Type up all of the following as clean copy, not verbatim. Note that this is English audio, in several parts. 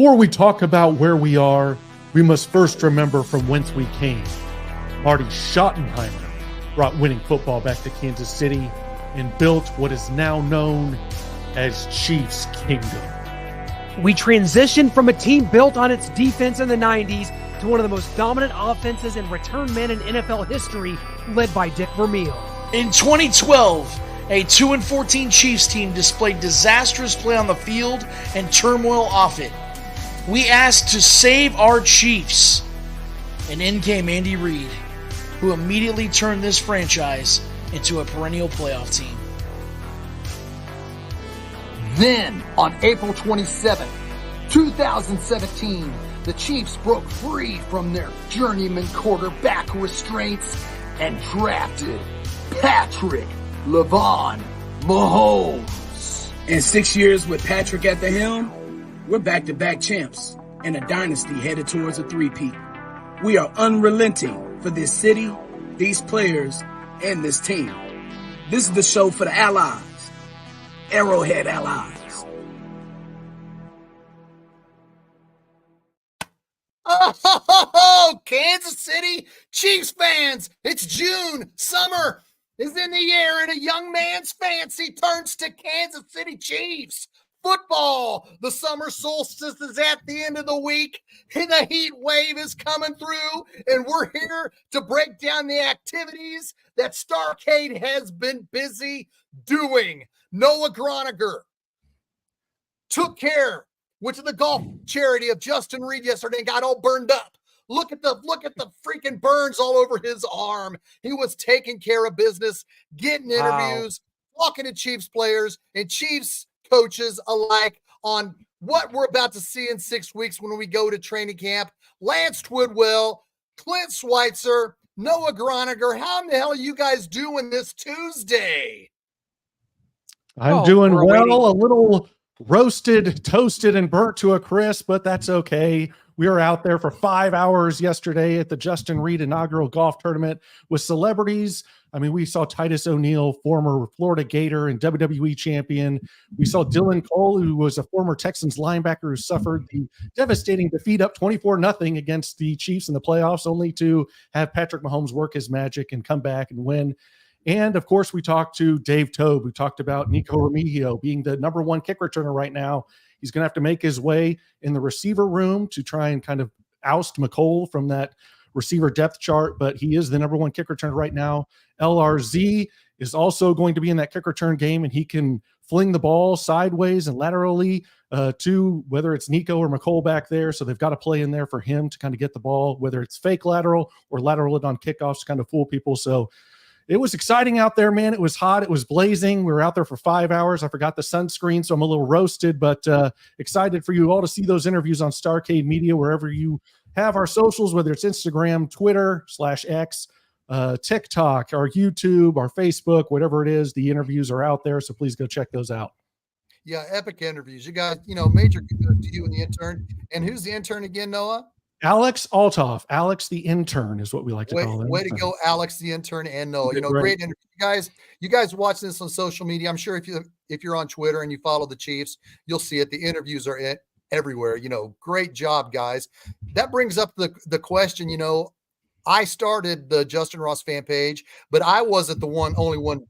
Before we talk about where we are, we must first remember from whence we came. Marty Schottenheimer brought winning football back to Kansas City and built what is now known as Chiefs Kingdom. We transitioned from a team built on its defense in the 90s to one of the most dominant offenses and return men in NFL history, led by Dick Vermeil. In 2012, a 2-14 Chiefs team displayed disastrous play on the field and turmoil off it. We asked to save our Chiefs, and in came Andy Reid, who immediately turned this franchise into a perennial playoff team. Then, on April 27, 2017, the Chiefs broke free from their journeyman quarterback restraints and drafted Patrick LeVon Mahomes. In 6 years with Patrick at the helm, we're back-to-back champs and a dynasty headed towards a three-peat. We are unrelenting for this city, these players, and this team. This is the show for the allies. Arrowhead allies. Oh, Kansas City Chiefs fans, it's June. Summer is in the air and a young man's fancy turns to Kansas City Chiefs. Football, the summer solstice is at the end of the week and the heat wave is coming through, and we're here to break down the activities that Starcade has been busy doing. Noah Groniger went to the golf charity of Justin Reed yesterday and got all burned up. Look at the freaking burns all over his arm. He was taking care of business, getting interviews, talking to Chiefs players and Chiefs coaches alike on what we're about to see in 6 weeks when we go to training camp. Lance Twidwell, Clint Schweitzer, Noah Groniger. How in the hell are you guys doing this Tuesday? I'm doing well, a little roasted, toasted, and burnt to a crisp, but that's okay. We were out there for 5 hours yesterday at the Justin Reed inaugural golf tournament with celebrities. I mean, we saw Titus O'Neil, former Florida Gator and WWE champion. We saw Dylan Cole, who was a former Texans linebacker who suffered the devastating defeat up 24-0 against the Chiefs in the playoffs, only to have Patrick Mahomes work his magic and come back and win. And, of course, we talked to Dave Tobe, who talked about Nico Remigio being the number one kick returner right now. He's going to have to make his way in the receiver room to try and kind of oust McCole from that receiver depth chart, but he is the number one kick returner right now. LRZ is also going to be in that kick return game, and he can fling the ball sideways and laterally to whether it's Nico or McCole back there. So they've got to play in there for him to kind of get the ball, whether it's fake lateral or lateral it on kickoffs to kind of fool people. So it was exciting out there, man. It was hot. It was blazing. We were out there for 5 hours. I forgot the sunscreen, so I'm a little roasted, but excited for you all to see those interviews on Starcade Media, wherever you have our socials, whether it's Instagram, Twitter /X, TikTok, our YouTube, our Facebook, whatever it is, the interviews are out there. So please go check those out. Yeah, epic interviews. You guys, major kudos to you and the intern. And who's the intern again, Noah? Alex Altoff. Alex the intern is what we like to call him. Way to go, Alex the intern and Noah. Great interview. You guys watching this on social media. I'm sure if you're on Twitter and you follow the Chiefs, you'll see it. The interviews are everywhere. Great job, guys. That brings up the question, I started the Justin Ross fan page, but I wasn't the only one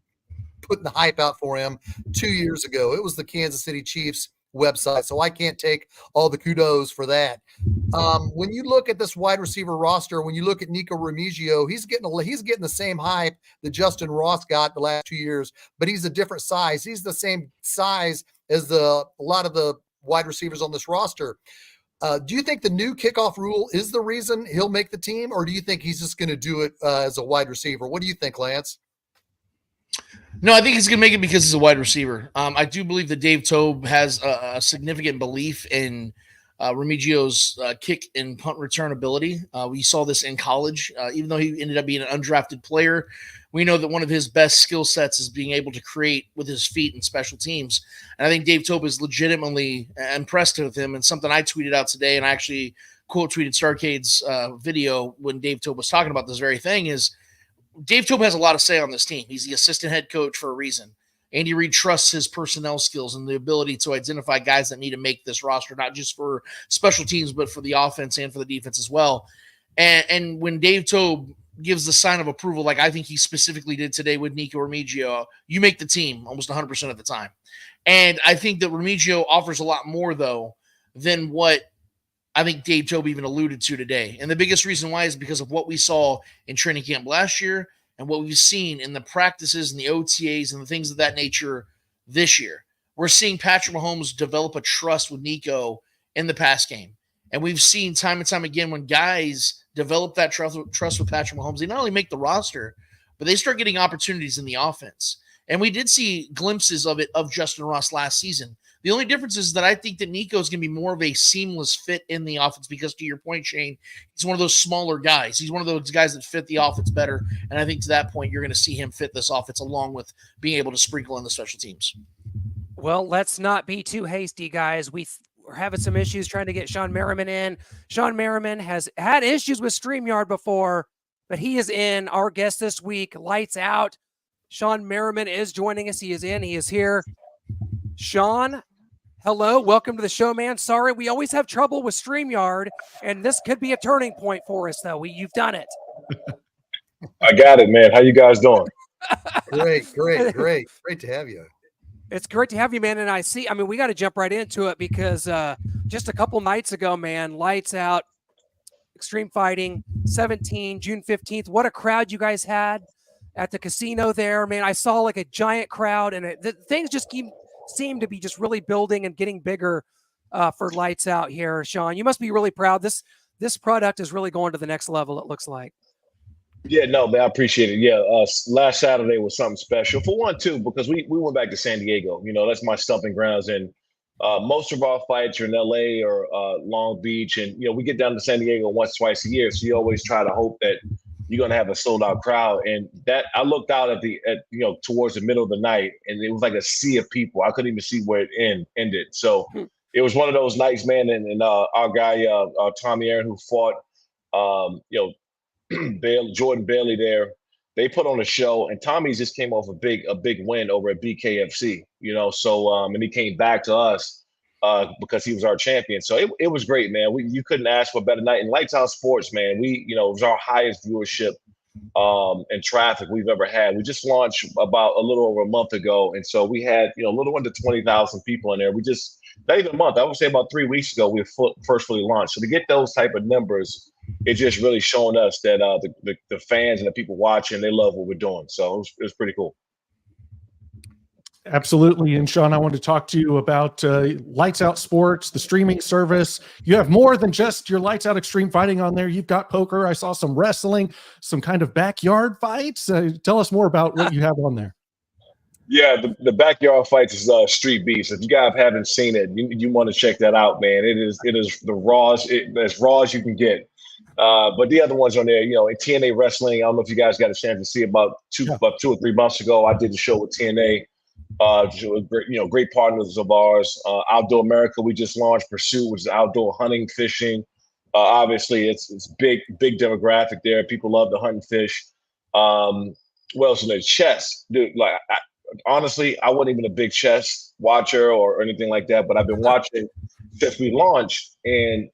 putting the hype out for him 2 years ago. It was the Kansas City Chiefs website, so I can't take all the kudos for that. When you look at this wide receiver roster, when you look at Nico Remigio, he's getting the same hype that Justin Ross got the last 2 years, but he's a different size. He's the same size as a lot of the wide receivers on this roster. Do you think the new kickoff rule is the reason he'll make the team, or do you think he's just going to do it as a wide receiver? What do you think, Lance? No, I think he's going to make it because he's a wide receiver. I do believe that Dave Tobe has a significant belief in Remigio's kick and punt return ability. We saw this in college. Even though he ended up being an undrafted player, we know that one of his best skill sets is being able to create with his feet and special teams. And I think Dave Tobe is legitimately impressed with him. And something I tweeted out today, and I actually quote tweeted Starcade's video when Dave Tobe was talking about this very thing, is Dave Tobe has a lot of say on this team. He's the assistant head coach for a reason. Andy Reid trusts his personnel skills and the ability to identify guys that need to make this roster, not just for special teams, but for the offense and for the defense as well. And when Dave Toub gives the sign of approval, like I think he specifically did today with Nico Remigio, you make the team almost 100% of the time. And I think that Remigio offers a lot more, though, than what I think Dave Toub even alluded to today. And the biggest reason why is because of what we saw in training camp last year and what we've seen in the practices and the OTAs and the things of that nature this year. We're seeing Patrick Mahomes develop a trust with Nico in the pass game. And we've seen time and time again when guys develop that trust with Patrick Mahomes, they not only make the roster, but they start getting opportunities in the offense. And we did see glimpses of it of Justin Ross last season. The only difference is that I think that Nico is going to be more of a seamless fit in the offense because, to your point, Shane, he's one of those smaller guys. He's one of those guys that fit the offense better. And I think to that point, you're going to see him fit this offense along with being able to sprinkle in the special teams. Well, let's not be too hasty, guys. We're having some issues trying to get Shawne Merriman in. Shawne Merriman has had issues with StreamYard before, but he is in. Our guest this week, lights out. Shawne Merriman is joining us. He is in. He is here. Shawne, hello. Welcome to the show, man. Sorry, we always have trouble with StreamYard, and this could be a turning point for us, though. You've done it. I got it, man. How you guys doing? Great to have you. It's great to have you, man. And we got to jump right into it because just a couple nights ago, man, lights out, Extreme Fighting, 17, June 15th. What a crowd you guys had at the casino there, man. I saw like a giant crowd, and things just seem to be just really building and getting bigger for lights out here. Shawne, you must be really proud. This product is really going to the next level, it looks like. Yeah, no, man, I appreciate it. Yeah, last Saturday was something special. For one, too, because we went back to San Diego. You know, that's my stomping grounds. And most of our fights are in L.A. or Long Beach. And, you know, we get down to San Diego once, twice a year. So you always try to hope that you're going to have a sold-out crowd. And that I looked out at towards the middle of the night, and it was like a sea of people. I couldn't even see where it ended. So it was one of those nights, man. And our guy, Tommy Aaron, who fought, Jordan Bailey there, they put on a show, and Tommy just came off a big win over at BKFC, you know. So and he came back to us because he was our champion. So it was great, man. You couldn't ask for a better night. And Lights Out Sports, man, it was our highest viewership and traffic we've ever had. We just launched about a little over a month ago, and so we had a little under 20,000 people in there. We just not even a month. I would say about 3 weeks ago we first fully launched. So to get those type of numbers, it just really showing us that the fans and the people watching, they love what we're doing. So it was pretty cool. Absolutely. And Shawne, I want to talk to you about Lights Out Sports, the streaming service. You have more than just your Lights Out Extreme Fighting on there. You've got poker. I saw some wrestling, some kind of backyard fights. Tell us more about what you have on there. Yeah, the backyard fights is Street Beast. If you guys haven't seen it, you want to check that out, man. It is the as raw as you can get. But the other ones on there, in TNA Wrestling, I don't know if you guys got a chance to see about 2 or 3 months ago, I did the show with TNA. Great partners of ours. Outdoor America, we just launched Pursuit, which is outdoor hunting, fishing. Obviously, it's big demographic there. People love to hunt and fish. What else in there? Chess, dude. Like, honestly, I wasn't even a big chess watcher or anything like that, but I've been watching since we launched, and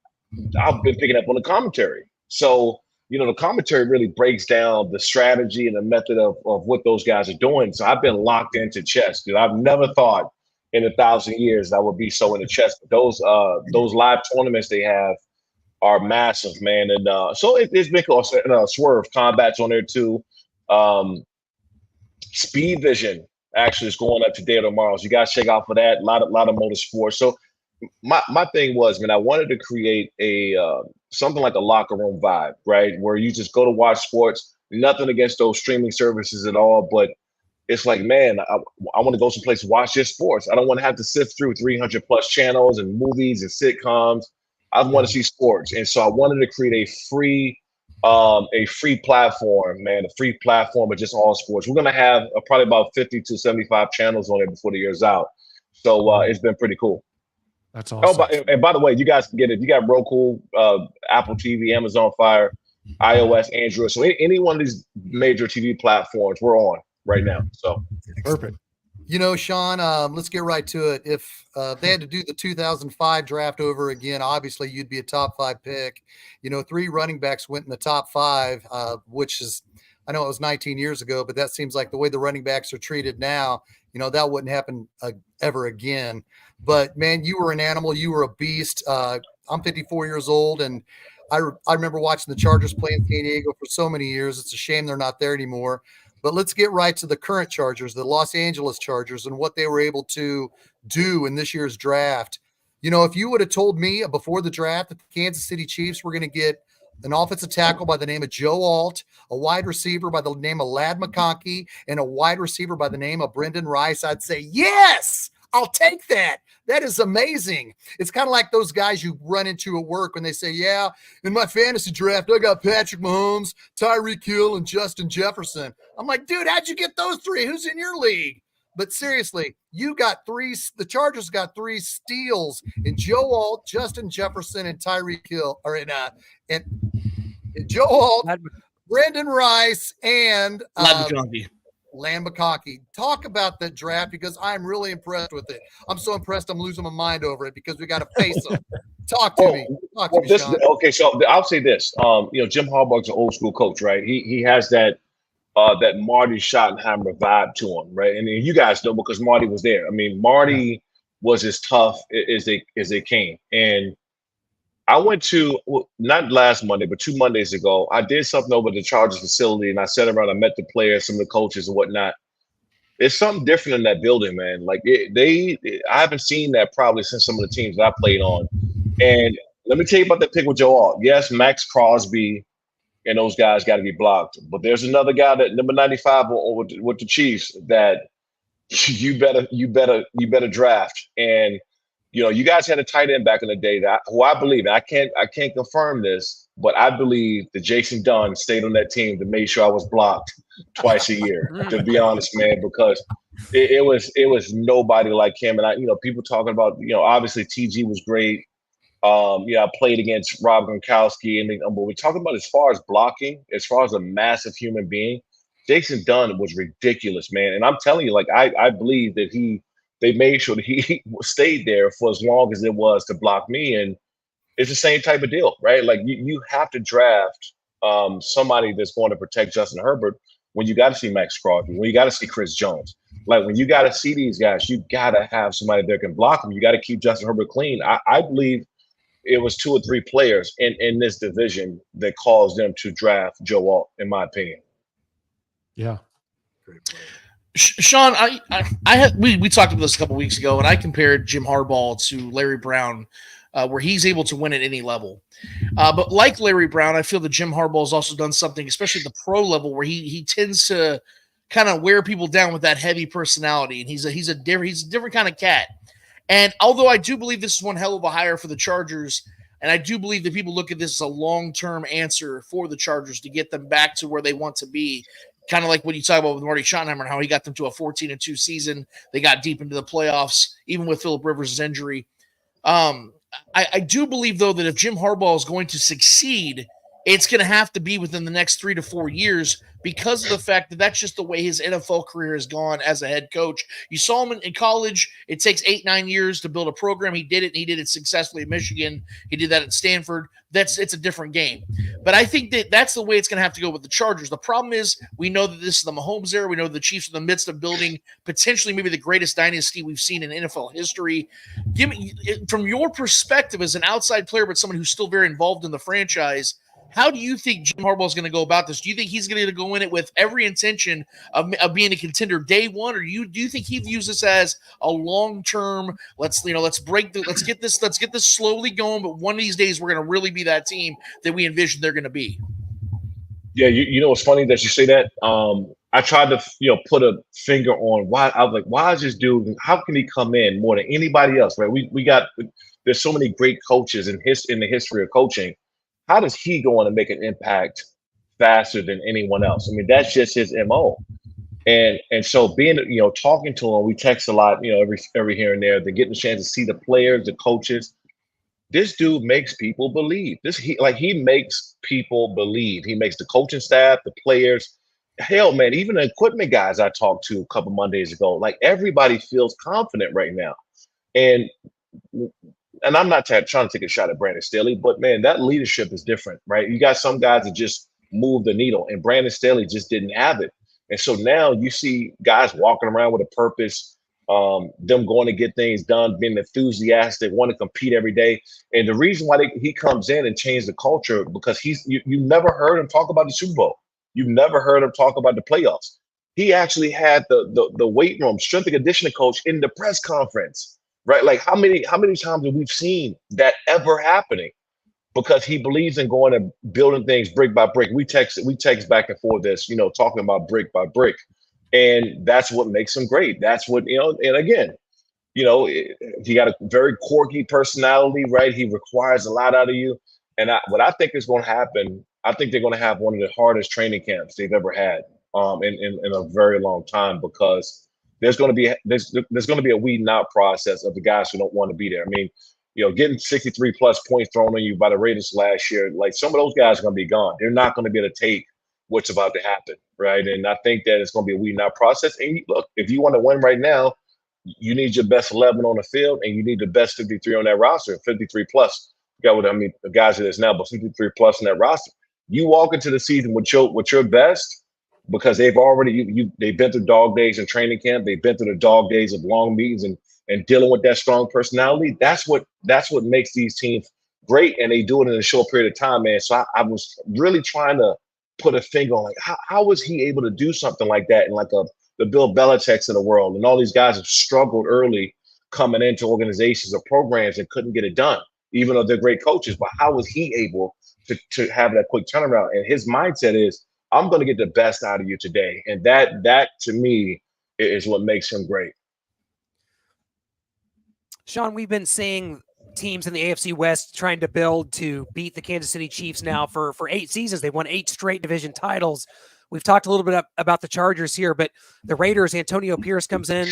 I've been picking up on the commentary. So, the commentary really breaks down the strategy and the method of what those guys are doing. So I've been locked into chess, dude. I've never thought in 1,000 years I would be so into chess. But those live tournaments they have are massive, man. And so it's been cool. Swerve Combat's on there too. Speed Vision actually is going up today or tomorrow. So you guys check out for that. A lot of motorsports. So my thing was, man, I wanted to create a something like a locker room vibe, right? Where you just go to watch sports. Nothing against those streaming services at all, but it's like, man, I want to go someplace to watch just sports. I don't want to have to sift through 300 plus channels and movies and sitcoms. I want to see sports, and so I wanted to create a free platform, man, a free platform of just all sports. We're gonna have probably about 50 to 75 channels on it before the year's out. So it's been pretty cool. That's awesome. And by the way, you guys can get it. You got Roku, Apple TV, Amazon Fire, iOS, Android. So any one of these major TV platforms we're on right now. So perfect. You know, Sean, let's get right to it. If they had to do the 2005 draft over again, obviously you'd be a top 5 pick. You know, 3 running backs went in the top 5, which is, I know it was 19 years ago, but that seems like the way the running backs are treated now, you know, that wouldn't happen ever again. But man, you were an animal. You were a beast. I'm 54 years old, and I remember watching the Chargers play in San Diego for so many years. It's a shame they're not there anymore. But let's get right to the current Chargers, the Los Angeles Chargers, and what they were able to do in this year's draft. You know, if you would have told me before the draft that the Kansas City Chiefs were going to get an offensive tackle by the name of Joe Alt, a wide receiver by the name of Ladd McConkey, and a wide receiver by the name of Brendan Rice, I'd say, yes, I'll take that. That is amazing. It's kind of like those guys you run into at work when they say, yeah, in my fantasy draft, I got Patrick Mahomes, Tyreek Hill, and Justin Jefferson. I'm like, dude, how'd you get those 3? Who's in your league? But seriously, you got 3. The Chargers got 3 steals in Joe Alt, Justin Jefferson, and Tyreek Hill, or in Joe Alt, Brendan Rice, and Ladd McConkey. Talk about that draft, because I'm really impressed with it. I'm so impressed I'm losing my mind over it because we got to face them. Talk to me. Talk to me, Sean. Okay, so I'll say this. You know, Jim Harbaugh's an old school coach, right? He has that Marty Schottenheimer vibe to him, right? And you guys know because Marty was there. I mean, Marty was as tough as they came. And I went to, not last Monday, but 2 Mondays ago, I did something over at the Chargers facility, and I sat around, I met the players, some of the coaches and whatnot. It's something different in that building, man. Like I haven't seen that probably since some of the teams that I played on. And let me tell you about that pick with Joe Alt. Yes, Max Crosby and those guys got to be blocked. But there's another guy, that number 95 with the Chiefs, that you better draft. And you know, you guys had a tight end back in the day who I believe, I can't confirm this, but I believe that Jason Dunn stayed on that team to make sure I was blocked twice a year, to be honest, man, because it was nobody like him. And people talking about, obviously TG was great. I played against Rob Gronkowski, but we're talking about as far as blocking, as far as a massive human being, Jason Dunn was ridiculous, man. And I'm telling you, like, I believe that they made sure that he stayed there for as long as it was to block me. And it's the same type of deal, right? Like you have to draft somebody that's going to protect Justin Herbert when you got to see Max Crosby, when you got to see Chris Jones. Like when you got to see these guys, you got to have somebody that can block them. You got to keep Justin Herbert clean. I believe it was 2 or 3 players in this division that caused them to draft Joe Alt, in my opinion. Yeah. Great player. Sean, we talked about this a couple weeks ago, and I compared Jim Harbaugh to Larry Brown, where he's able to win at any level. But like Larry Brown, I feel that Jim Harbaugh has also done something, especially at the pro level, where he tends to kind of wear people down with that heavy personality, and he's a different kind of cat. And although I do believe this is one hell of a hire for the Chargers, and I do believe that people look at this as a long-term answer for the Chargers to get them back to where they want to be. Kind of like what you talk about with Marty Schottenheimer and how he got them to a 14-2 season. They got deep into the playoffs, even with Phillip Rivers' injury. I do believe, though, that if Jim Harbaugh is going to succeed, it's going to have to be within the next 3 to 4 years because of the fact that that's just the way his NFL career has gone as a head coach. You saw him in college. It takes 8-9 years to build a program. He did it, and he did it successfully at Michigan. He did that at Stanford. It's a different game. But I think that's the way it's going to have to go with the Chargers. The problem is we know that this is the Mahomes era. We know the Chiefs are in the midst of building potentially maybe the greatest dynasty we've seen in NFL history. Give me, from your perspective as an outside player but someone who's still very involved in the franchise, how do you think Jim Harbaugh is going to go about this? Do you think he's going to go in it with every intention of being a contender day one, or do you think he views this as a long-term? Let's get this slowly going, but one of these days we're going to really be that team that we envision they're going to be. Yeah, you know, it's funny that you say that. I tried to put a finger on why. I was like, why is this dude? How can he come in more than anybody else? Right? There's so many great coaches in the history of coaching. How does he go on and make an impact faster than anyone else? I mean, that's just his MO. And so being, talking to him, we text a lot, every here and there, then getting a chance to see the players, the coaches. This dude makes people believe. He makes people believe. He makes the coaching staff, the players, hell, man, even the equipment guys I talked to a couple Mondays ago, like everybody feels confident right now. And I'm not trying to take a shot at Brandon Staley, but man, that leadership is different, right? You got some guys that just move the needle, and Brandon Staley just didn't have it. And so now you see guys walking around with a purpose, them going to get things done, being enthusiastic, want to compete every day. And the reason why he comes in and change the culture, because you never heard him talk about the Super Bowl. You've never heard him talk about the playoffs. He actually had the weight room strength and conditioning coach in the press conference, right? Like how many times have we seen that ever happening? Because he believes in going and building things brick by brick. We text back and forth this, talking about brick by brick. And that's what makes him great. That's what, and again, he got a very quirky personality, right? He requires a lot out of you. And what I think is going to happen, I think they're going to have one of the hardest training camps they've ever had in a very long time, because there's going to be a weeding out process of the guys who don't want to be there. I mean, getting 63 plus points thrown on you by the Raiders last year, like some of those guys are going to be gone. They're not going to be able to take what's about to happen, right? And I think that it's going to be a weeding out process. And look, if you want to win right now, you need your best 11 on the field, and you need the best 53 on that roster, 53 plus. The guys it is now, but 53 plus in that roster. You walk into the season with your best, because they've already they've been through dog days in training camp. They've been through the dog days of long meetings and dealing with that strong personality. That's what makes these teams great, and they do it in a short period of time, man. So I was really trying to put a finger on, like, how was he able to do something like that? And like the Bill Belichick's of the world, and all these guys have struggled early coming into organizations or programs and couldn't get it done, even though they're great coaches. But how was he able to have that quick turnaround? And his mindset is, I'm going to get the best out of you today. And that to me is what makes him great. Shawne, we've been seeing teams in the AFC West trying to build to beat the Kansas City Chiefs now for 8 seasons. They've won 8 straight division titles. We've talked a little bit about the Chargers here, but the Raiders, Antonio Pierce comes in,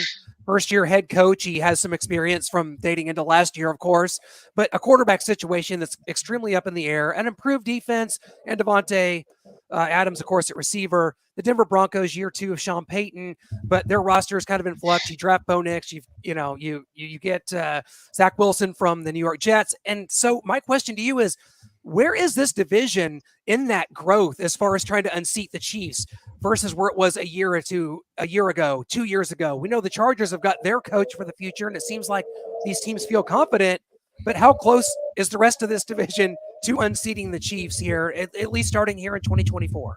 first-year head coach. He has some experience from dating into last year, of course, but a quarterback situation that's extremely up in the air, an improved defense, and Devontae Adams, of course, at receiver. The Denver Broncos, year 2 of Sean Payton, but their roster is kind of in flux. You draft Bo Nix, you get Zach Wilson from the New York Jets. And so my question to you is, where is this division in that growth as far as trying to unseat the Chiefs versus where it was a year ago, 2 years ago? We know the Chargers have got their coach for the future, and it seems like these teams feel confident, but how close is the rest of this division to unseating the Chiefs here, at least starting here in 2024?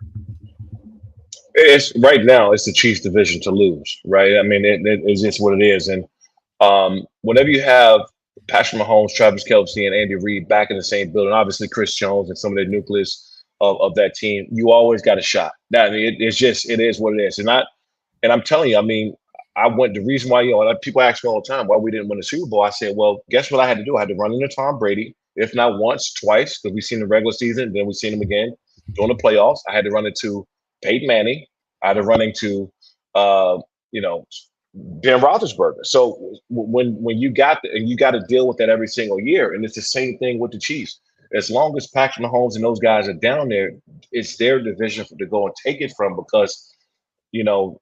Right now, it's the Chiefs division to lose, right? I mean, it's just what it is. And whenever you have Patrick Mahomes, Travis Kelce, and Andy Reid back in the same building, obviously Chris Jones and some of the nucleus of that team, you always got a shot. I mean, it is what it is. And I'm telling you, I mean, the reason why, people ask me all the time why we didn't win the Super Bowl. I said, well, guess what I had to do? I had to run into Tom Brady, if not once, twice, because we've seen the regular season, then we've seen him again during the playoffs. I had to run into Peyton Manning. I had to run into, Ben Roethlisberger. So when you got to deal with that every single year, and it's the same thing with the Chiefs. As long as Patrick Mahomes and those guys are down there, it's their division to go and take it from, because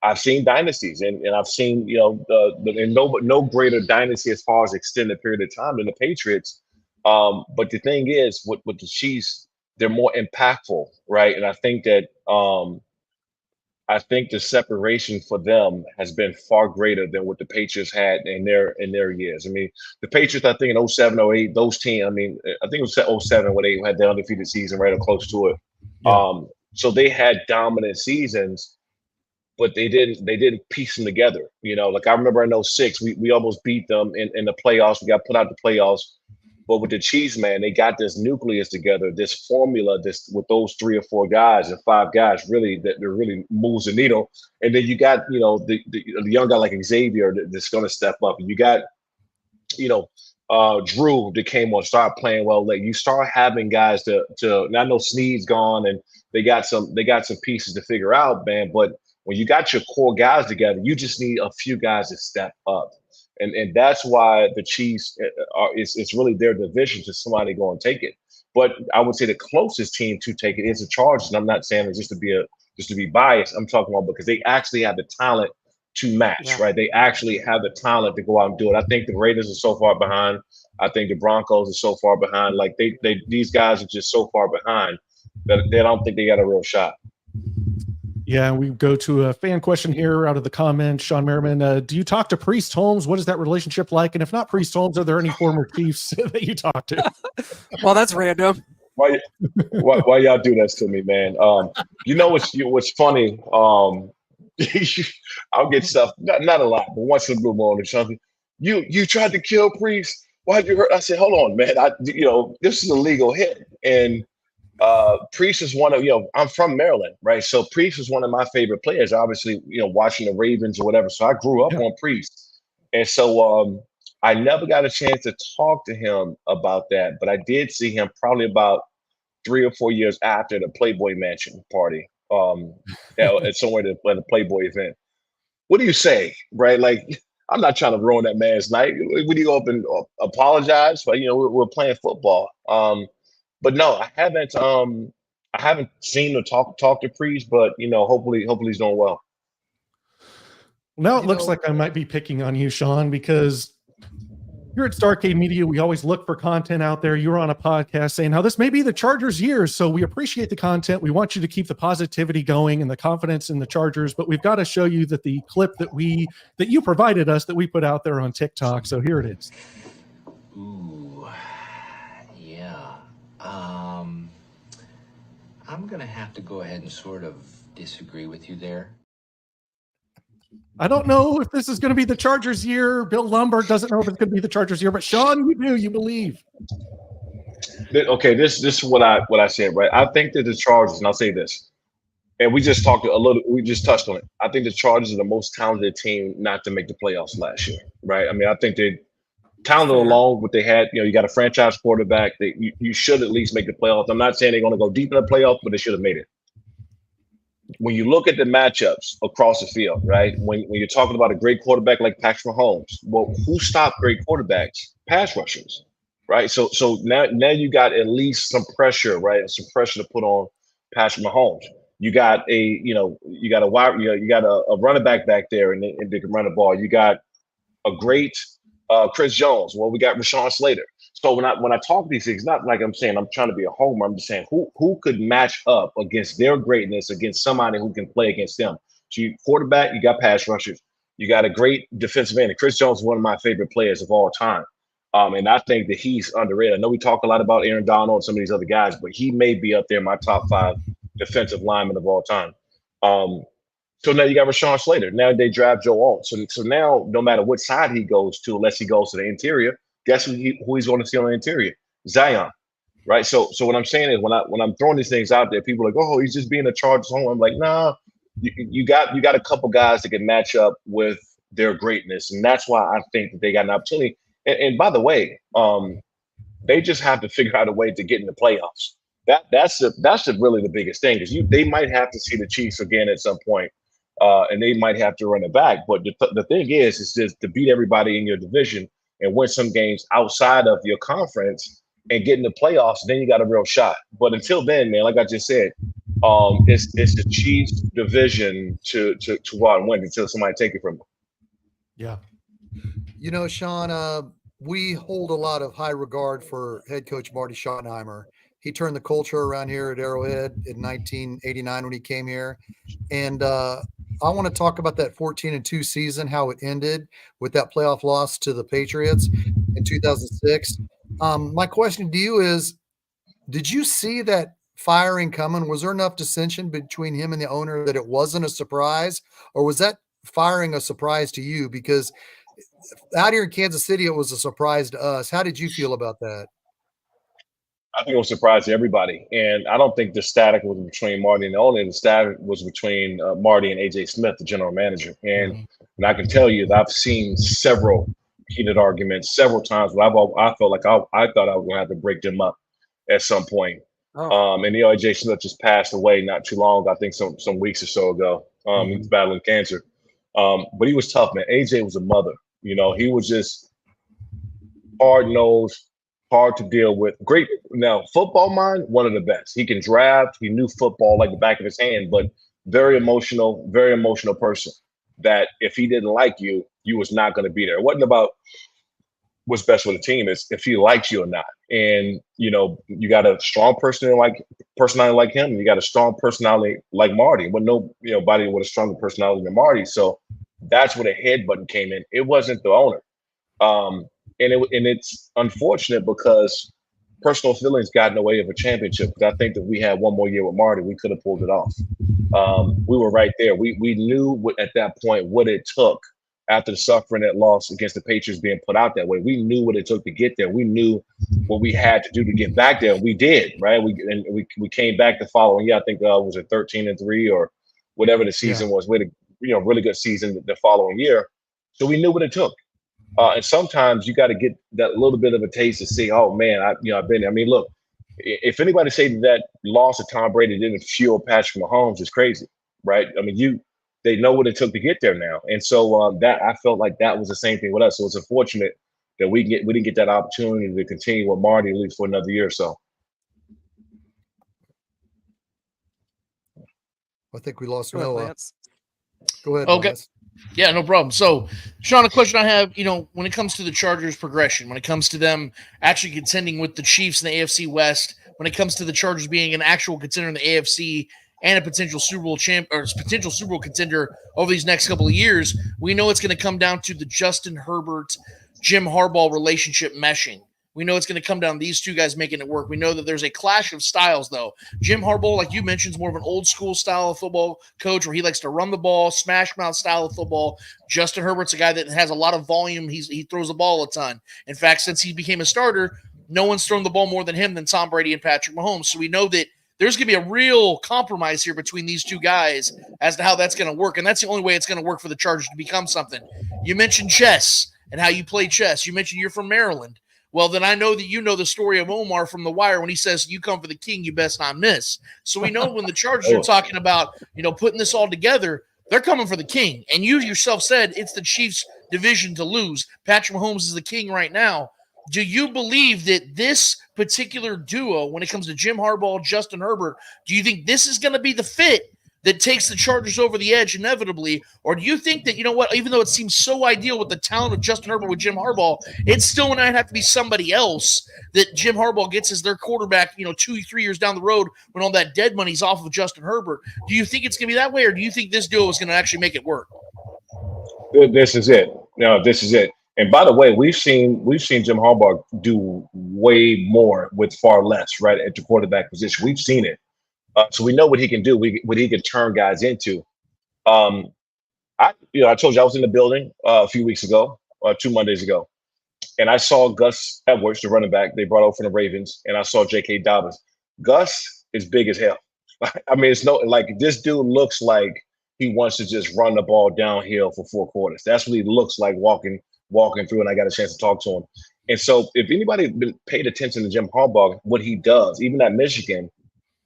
I've seen dynasties and I've seen no greater dynasty as far as extended period of time than the Patriots. But the thing is, with the Chiefs, they're more impactful, right? And I think that the separation for them has been far greater than what the Patriots had in their years. I mean, the Patriots, I think in 07, 08, those teams, I mean, I think it was 07 when they had the undefeated season, right, or close to it. Yeah. So they had dominant seasons, but they didn't piece them together. Like I remember in 06, we almost beat them in the playoffs. We got put out the playoffs. But with the Chiefs, man, they got this nucleus together, this formula, with those 3 or 4 guys and 5 guys, really that really moves the needle. And then you got, the young guy like Xavier that's going to step up, and you got, Drew that came on, start playing well late. You start having guys to. And I know Snead's gone, and they got some pieces to figure out, man. But when you got your core guys together, you just need a few guys to step up. And that's why the Chiefs it's really their division to somebody go and take it. But I would say the closest team to take it is the Chargers. And I'm not saying it just to be a just to be biased. I'm talking about because they actually have the talent to match, right? They actually have the talent to go out and do it. I think the Raiders are so far behind. I think the Broncos are so far behind. Like these guys are just so far behind that they don't think they got a real shot. Yeah, we go to a fan question here out of the comments. Shawne Merriman, do you talk to Priest Holmes? What is that relationship like? And if not Priest Holmes, are there any former Chiefs that you talk to? Well, that's random. Why y'all do that to me, man? You know what's funny? I'll get stuff, not a lot, but once in a blue moon or something. You tried to kill Priest. Why'd you hurt? I said, hold on, man. This is a legal hit, and Priest is one of I'm from Maryland, right? So Priest is one of my favorite players. Obviously, watching the Ravens or whatever. So I grew up on Priest, and so I never got a chance to talk to him about that, but I did see him probably about 3 or 4 years after the Playboy Mansion party, at somewhere at the Playboy event. What do you say, right? Like, I'm not trying to ruin that man's night. Would you go up and apologize? But we're playing football. But no, I haven't seen or talk to Priest, but hopefully he's doing well. Now it looks like I might be picking on you, Shawne, because here at Starcade Media, we always look for content out there. You're on a podcast saying how this may be the Chargers' year, so we appreciate the content. We want you to keep the positivity going and the confidence in the Chargers, but we've got to show you that the clip that you provided us, that we put out there on TikTok. So here it is. Ooh, yeah. I'm gonna have to go ahead and sort of disagree with you there. I don't know if this is going to be the Chargers' year. Bill Lombard doesn't know if it's going to be the Chargers' year, but Shawne, you do. You believe. Okay, this is what I said, right? I think that the Chargers, and I'll say this, and we just touched on it. I think the Chargers are the most talented team not to make the playoffs last year, right? I mean, I think they talented along what they had. You got a franchise quarterback that you should at least make the playoffs. I'm not saying they're going to go deep in the playoffs, but they should have made it. When you look at the matchups across the field, right? When you're talking about a great quarterback like Patrick Mahomes, well, who stopped great quarterbacks? Pass rushers, right? So now you got at least some pressure, right? Some pressure to put on Patrick Mahomes. You got a running back there and they can run the ball. You got a great Chris Jones. Well, we got Rashawn Slater. So when I talk these things, not like I'm saying I'm trying to be a homer. I'm just saying who could match up against their greatness against somebody who can play against them. So you quarterback, you got pass rushers, you got a great defensive end. And Chris Jones is one of my favorite players of all time. And I think that he's underrated. I know we talk a lot about Aaron Donald and some of these other guys, but he may be up there in my top 5 defensive linemen of all time. So now you got Rashawn Slater. Now they draft Joe Alt. So now no matter what side he goes to, unless he goes to the interior, guess who he's going to see on the interior? Zion, right? So what I'm saying is when I'm throwing these things out there, people are like, oh, he's just being a Chargers home. I'm like, nah, you got a couple guys that can match up with their greatness, and that's why I think that they got an opportunity. And by the way, they just have to figure out a way to get in the playoffs. That's really the biggest thing, because they might have to see the Chiefs again at some point, and they might have to run it back. But the thing is just to beat everybody in your division and win some games outside of your conference and get in the playoffs, then you got a real shot. But until then, man, like I just said, it's the Chiefs division to go out and win until somebody take it from them. Yeah. Shawne, we hold a lot of high regard for head coach Marty Schottenheimer. He turned the culture around here at Arrowhead in 1989 when he came here. And I want to talk about that 14-2 season, how it ended with that playoff loss to the Patriots in 2006. My question to you is, did you see that firing coming? Was there enough dissension between him and the owner that it wasn't a surprise? Or was that firing a surprise to you? Because out here in Kansas City, it was a surprise to us. How did you feel about that? I think it was a surprise to everybody. And I don't think the static was between Marty and the owner. The static was between Marty and AJ Smith, the general manager. And I can tell you that I've seen several heated arguments several times where I felt like I thought I was going to have to break them up at some point. And AJ Smith just passed away not too long, I think some weeks or so ago. He was battling cancer. But he was tough, man. AJ was a mother. He was just hard-nosed, hard to deal with. Great. Now, football mind, one of the best. He can draft. He knew football like the back of his hand, but very emotional person. That if he didn't like you, you was not going to be there. It wasn't about what's best for the team. Is if he likes you or not. And you got a strong personality like him. And you got a strong personality like Marty. But nobody with a stronger personality than Marty. So that's where the head button came in. It wasn't the owner. And it's unfortunate because personal feelings got in the way of a championship. I think that we had one more year with Marty, we could have pulled it off. We were right there. We knew at that point what it took after suffering that loss against the Patriots being put out that way. We knew what it took to get there. We knew what we had to do to get back there. And we did, right? We came back the following year. I think was it 13-3 or whatever the season was. We had a really good season the following year. So we knew what it took. And sometimes you got to get that little bit of a taste to see, oh man, I've been there. I mean, look, if anybody say that loss of Tom Brady didn't fuel Patrick Mahomes, is crazy, right? I mean, they know what it took to get there now, and so that I felt like that was the same thing with us. So it's unfortunate that we didn't get that opportunity to continue with Marty at least for another year or so. I think we lost Noah. Go ahead. Okay. Lance. Yeah, no problem. So, Shawne, a question I have, when it comes to the Chargers' progression, when it comes to them actually contending with the Chiefs in the AFC West, when it comes to the Chargers being an actual contender in the AFC and a potential Super Bowl potential Super Bowl contender over these next couple of years, we know it's going to come down to the Justin Herbert, Jim Harbaugh relationship meshing. We know it's going to come down to these two guys making it work. We know that there's a clash of styles, though. Jim Harbaugh, like you mentioned, is more of an old-school style of football coach where he likes to run the ball, smash mouth style of football. Justin Herbert's a guy that has a lot of volume. He throws the ball a ton. In fact, since he became a starter, no one's thrown the ball more than him than Tom Brady and Patrick Mahomes. So we know that there's going to be a real compromise here between these two guys as to how that's going to work, and that's the only way it's going to work for the Chargers to become something. You mentioned chess and how you play chess. You mentioned you're from Maryland. Well, then I know that you know the story of Omar from The Wire when he says, you come for the king, you best not miss. So we know when the Chargers are talking about, putting this all together, they're coming for the king. And you yourself said it's the Chiefs' division to lose. Patrick Mahomes is the king right now. Do you believe that this particular duo, when it comes to Jim Harbaugh, Justin Herbert, do you think this is going to be the fit that takes the Chargers over the edge inevitably? Or do you think that, even though it seems so ideal with the talent of Justin Herbert with Jim Harbaugh, it's still going to have to be somebody else that Jim Harbaugh gets as their quarterback, 2-3 years down the road when all that dead money's off of Justin Herbert? Do you think it's going to be that way, or do you think this duo is going to actually make it work? This is it. This is it. And by the way, we've seen Jim Harbaugh do way more with far less, right, at the quarterback position. We've seen it. So we know what he can do, what he can turn guys into. I told you I was in the building a few weeks ago, 2 Mondays ago, and I saw Gus Edwards, the running back they brought over from the Ravens, and I saw J.K. Dobbins. Gus is big as hell. I mean, this dude looks like he wants to just run the ball downhill for 4 quarters. That's what he looks like walking through, and I got a chance to talk to him. And so if anybody paid attention to Jim Harbaugh, what he does, even at Michigan,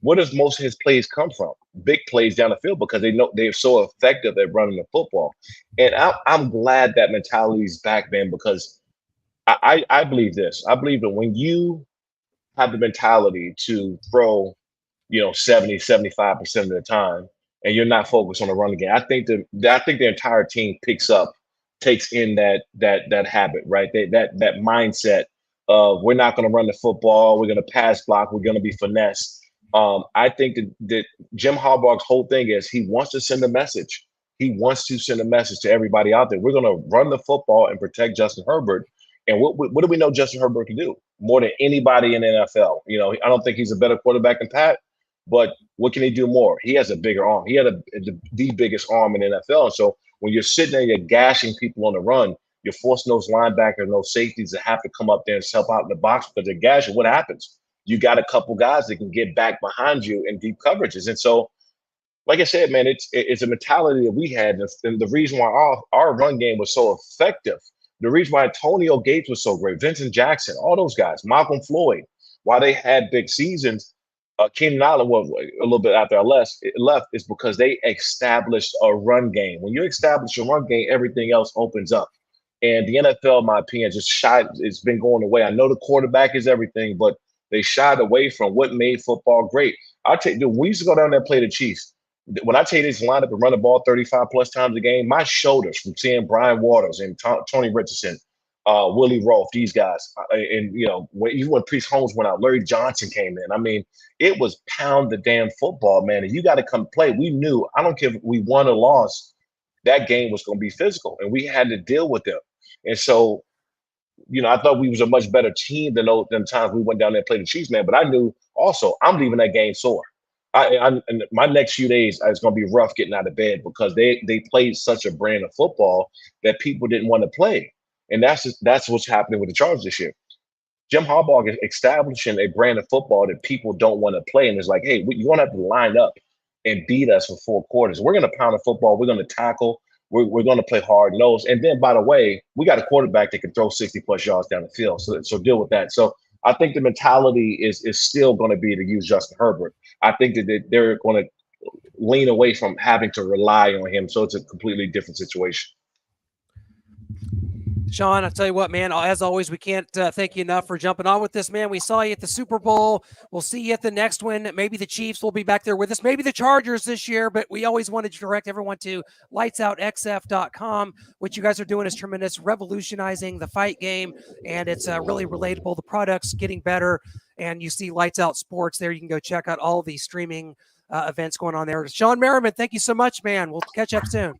where does most of his plays come from? Big plays down the field, because they know they're so effective at running the football. And I'm glad that mentality is back, man, because I believe this. I believe that when you have the mentality to throw, 70, 75% of the time, and you're not focused on the running game, I think the entire team takes in that habit, right? That mindset of we're not going to run the football, we're going to pass block, we're going to be finesse. I think that Jim Harbaugh's whole thing is he wants to send a message. He wants to send a message to everybody out there. We're going to run the football and protect Justin Herbert. And what do we know Justin Herbert can do more than anybody in the NFL? I don't think he's a better quarterback than Pat, but what can he do more? He has a bigger arm. He had the biggest arm in the NFL. And so when you're sitting there, you're gashing people on the run, you're forcing those linebackers, those safeties to have to come up there and help out in the box because they're gashing. What happens? You got a couple guys that can get back behind you in deep coverages. And so, like I said, man, it's a mentality that we had. And the reason why our run game was so effective, the reason why Antonio Gates was so great, Vincent Jackson, all those guys, Malcolm Floyd, why they had big seasons, Keenan Allen was a little bit after I left, is because they established a run game. When you establish a run game, everything else opens up. And the NFL, in my opinion, it's been going away. I know the quarterback is everything, but they shied away from what made football great. I'll tell you, we used to go down there and play the Chiefs. when I tell you this line up and run the ball 35 plus times a game, my shoulders from seeing Brian Waters and Tony Richardson, Willie Rolfe, these guys, and even when Priest Holmes went out, Larry Johnson came in. I mean, it was pound the damn football, man. And you got to come play. We knew, I don't care if we won or lost, that game was going to be physical, and we had to deal with them. And so, I thought we was a much better team than times we went down there and played the Chiefs, man. But I knew also I'm leaving that game sore. And my next few days is going to be rough getting out of bed because they played such a brand of football that people didn't want to play. And that's what's happening with the Chargers this year. Jim Harbaugh is establishing a brand of football that people don't want to play. And it's like, hey, you're going to have to line up and beat us for 4 quarters. We're going to pound the football. We're going to tackle. We're going to play hard nose. And then, by the way, we got a quarterback that can throw 60-plus yards down the field. So deal with that. So I think the mentality is still going to be to use Justin Herbert. I think that they're going to lean away from having to rely on him. So it's a completely different situation. Shawne, I'll tell you what, man, as always, we can't thank you enough for jumping on with this, man. We saw you at the Super Bowl. We'll see you at the next one. Maybe the Chiefs will be back there with us. Maybe the Chargers this year, but we always wanted to direct everyone to lightsoutxf.com. What you guys are doing is tremendous, revolutionizing the fight game, and it's really relatable. The product's getting better, and you see Lights Out Sports there. You can go check out all the streaming events going on there. Shawne Merriman, thank you so much, man. We'll catch up soon.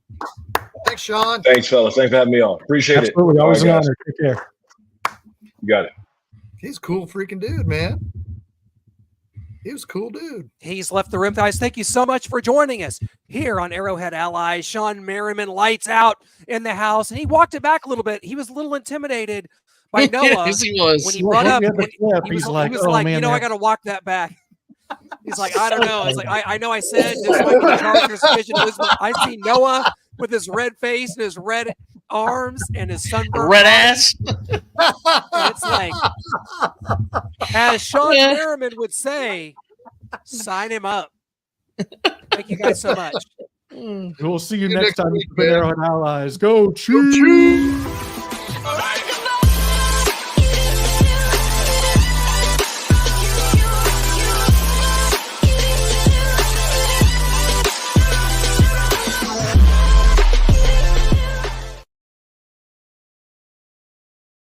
Thanks, Shawne. Thanks, fellas. Thanks for having me on. Appreciate it. Absolutely. Always an honor. Take care. You got it. He's a cool freaking dude, man. He was a cool dude. He's left the room. Guys, thank you so much for joining us here on Arrowhead Allies. Shawne Merriman, lights out in the house. And he walked it back a little bit. He was a little intimidated by Noah. Yes, he was. When he brought up, he was like, man, I got to walk that back. He's like, I don't know. It's like, I know I said this might be the Chargers division. I see Noah with his red face and his red arms and his sunburned red ass. And it's like, as Shawne Merriman would say, sign him up. Thank you guys so much. We'll see you next time. Arrowhead Allies. Go Chiefs!